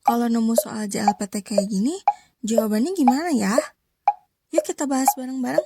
Kalau nemu soal JLPT kayak gini, jawabannya gimana ya? Yuk kita bahas bareng-bareng.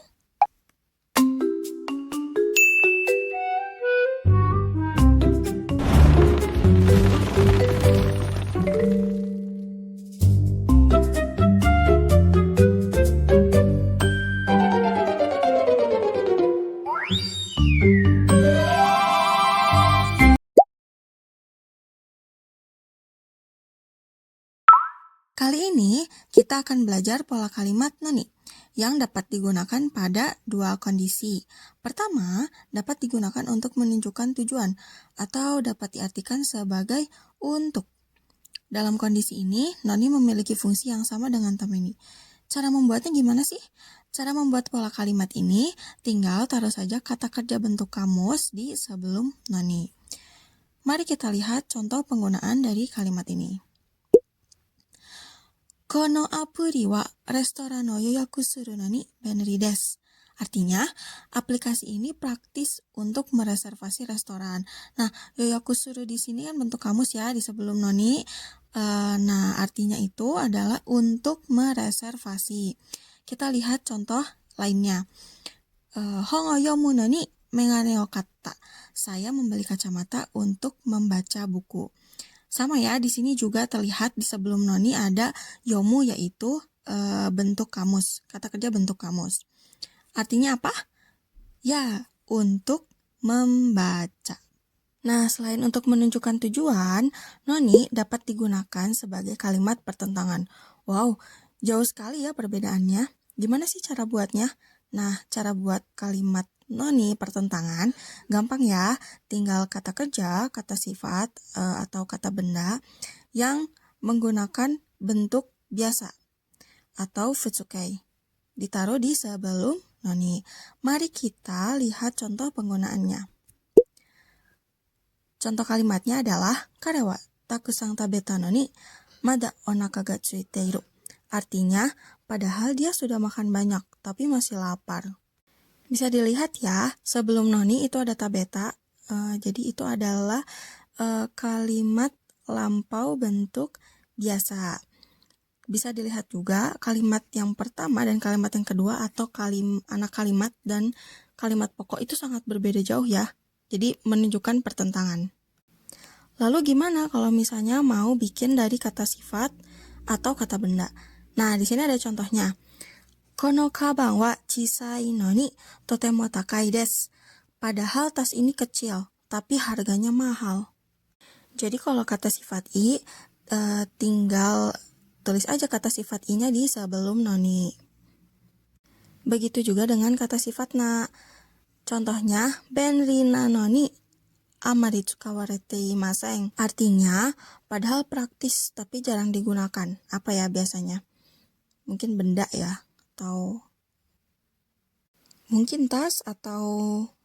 Kali ini kita akan belajar pola kalimat noni yang dapat digunakan pada dua kondisi. Pertama, dapat digunakan untuk menunjukkan tujuan atau dapat diartikan sebagai untuk. Dalam kondisi ini, noni memiliki fungsi yang sama dengan tameni. Cara membuatnya gimana sih? Cara membuat pola kalimat ini, tinggal taruh saja kata kerja bentuk kamus di sebelum noni. Mari kita lihat contoh penggunaan dari kalimat ini. Kono apuri wa restoran no yoyaku suru no ni benri desu. Artinya, aplikasi ini praktis untuk mereservasi restoran. Nah, yoyaku suru di sini kan bentuk kamus ya di sebelum noni. Nah, artinya itu adalah untuk mereservasi. Kita lihat contoh lainnya. Hongo yomu no ni megane o katta. Saya membeli kacamata untuk membaca buku. Sama ya, di sini juga terlihat di sebelum noni ada yomu yaitu bentuk kamus, kata kerja bentuk kamus. Artinya apa? Ya, untuk membaca. Nah, selain untuk menunjukkan tujuan, noni dapat digunakan sebagai kalimat pertentangan. Wow, jauh sekali ya perbedaannya. Gimana sih cara buatnya? Nah, cara buat kalimat noni pertentangan gampang ya, tinggal kata kerja, kata sifat, atau kata benda yang menggunakan bentuk biasa atau futsukai ditaruh di sebelum noni. Mari kita lihat contoh penggunaannya. Contoh kalimatnya adalah kare wa takusang tabeta no ni mada onaka ga tsuiteiru. Artinya, padahal dia sudah makan banyak tapi masih lapar. Bisa dilihat ya, sebelum noni itu ada tabeta, jadi itu adalah kalimat lampau bentuk biasa. Bisa dilihat juga kalimat yang pertama dan kalimat yang kedua atau anak kalimat dan kalimat pokok itu sangat berbeda jauh ya. Jadi menunjukkan pertentangan. Lalu gimana kalau misalnya mau bikin dari kata sifat atau kata benda? Nah, di sini ada contohnya. Kono kabang wa chisai no ni totemo takai desu. Padahal tas ini kecil, tapi harganya mahal. Jadi kalau kata sifat i, tinggal tulis aja kata sifat i-nya di sebelum noni. Begitu juga dengan kata sifat na. Contohnya, benri na noni amari tsukawarete imasen. Artinya, padahal praktis tapi jarang digunakan. Apa ya biasanya? Mungkin benda ya, atau mungkin tas atau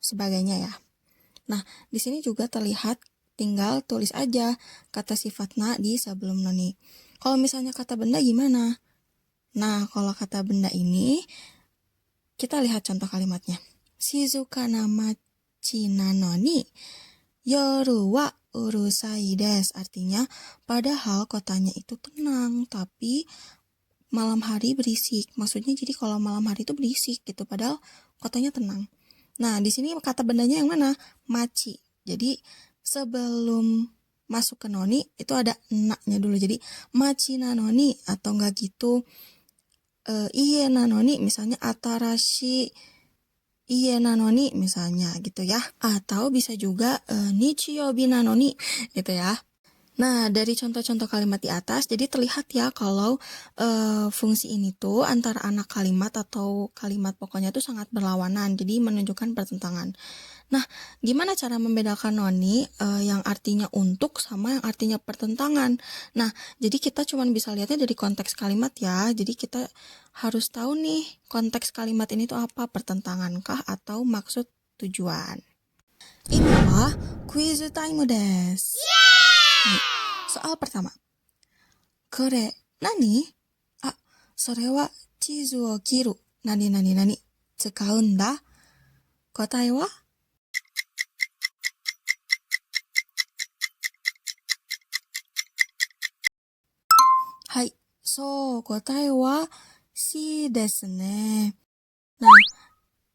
sebagainya ya. Nah, di sini juga terlihat tinggal tulis aja kata sifatnya di sebelum noni. Kalau misalnya kata benda gimana? Nah, kalau kata benda ini kita lihat contoh kalimatnya. Shizuka na machi na noni yoru wa urusai desu. Artinya, padahal kotanya itu tenang, tapi malam hari berisik. Maksudnya jadi kalau malam hari itu berisik gitu, padahal kotanya tenang. Nah, di sini kata bendanya yang mana? Machi. Jadi sebelum masuk ke noni itu ada na-nya dulu. Jadi machi na noni atau enggak gitu iye na noni misalnya atarashi iye na noni misalnya gitu ya. Atau bisa juga nichiyobi na noni gitu ya. Nah, dari contoh-contoh kalimat di atas, jadi terlihat ya kalau fungsi ini tuh antara anak kalimat atau kalimat pokoknya tuh sangat berlawanan, jadi menunjukkan pertentangan. Nah, gimana cara membedakan noni yang artinya untuk sama yang artinya pertentangan? Nah, jadi kita cuma bisa lihatnya dari konteks kalimat ya, jadi kita harus tahu nih konteks kalimat ini tuh apa, pertentangankah atau maksud tujuan. Ima wa quiz time desu. Soal pertama. Kore, nani? Sore wa chizu o kiru. Nani nani nani. Tsukaun da. Kotae wa? Hai, so, kotae wa si desu ne. Nah,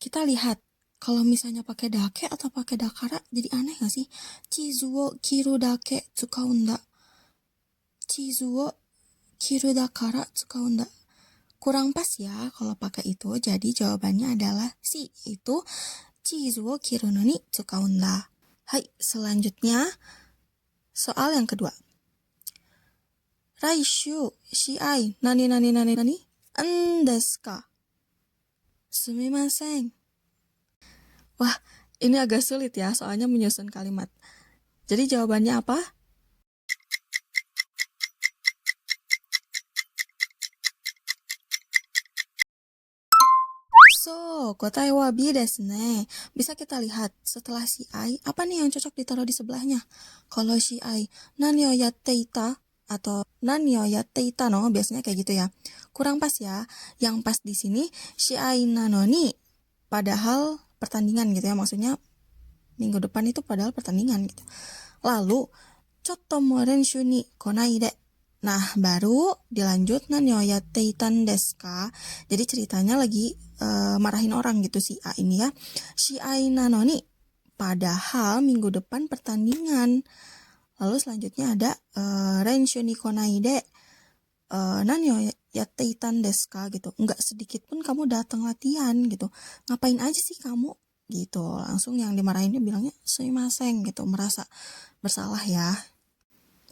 kita lihat kalau misalnya pakai dake atau pakai dakara jadi aneh gak sih? Chizu wo kiru dake tsukaunda. Chizu wo kiru dakara tsukaunda. Kurang pas ya kalau pakai itu. Jadi jawabannya adalah si, itu chizu wo kiru no ni tsukaunda. Hai, selanjutnya soal yang kedua. Raishu shiai nani nani nani nani en desu ka? Sumimasen. Wah, ini agak sulit ya soalnya menyusun kalimat. Jadi jawabannya apa? So, kotae wa bi desu ne. Bisa kita lihat setelah si ai, apa nih yang cocok ditaruh di sebelahnya? Kalau si ai, nani o yatte ita atau nani o yatte ita no, biasanya kayak gitu ya. Kurang pas ya. Yang pas di sini si ai nano ni, padahal pertandingan gitu ya. Maksudnya minggu depan itu padahal pertandingan gitu. Lalu, chotto mo renshu ni konai de. Nah, baru dilanjut nani o yatte itan desu ka? Jadi ceritanya lagi marahin orang gitu si A ini ya. Si A nano ni, padahal minggu depan pertandingan. Lalu selanjutnya ada renshu ni konai de. Nani o yatte itan desu ka gitu. Enggak sedikit pun kamu datang latihan gitu. Ngapain aja sih kamu? Gitu. Langsung yang dimarahinnya bilangnya sumimasen gitu, merasa bersalah ya.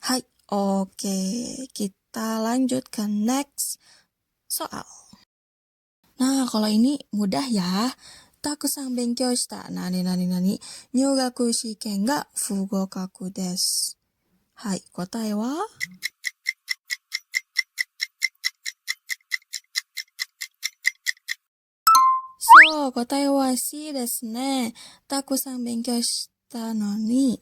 Hai, oke, kita lanjut ke next soal. Nah, kalau ini mudah ya. Takusan benkyou shita nani nani nani nyūgaku shiken ga fugokaku desu. Hai, kotae wa? So, kotae wa C desu ne. Takusan benkyou shita no ni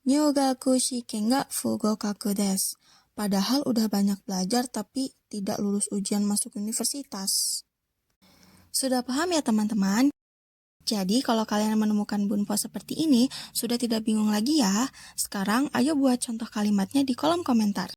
nyūgaku shiken ga fugokaku desu. Padahal udah banyak belajar tapi tidak lulus ujian masuk universitas. Sudah paham ya teman-teman? Jadi kalau kalian menemukan bunpo seperti ini, sudah tidak bingung lagi ya. Sekarang ayo buat contoh kalimatnya di kolom komentar.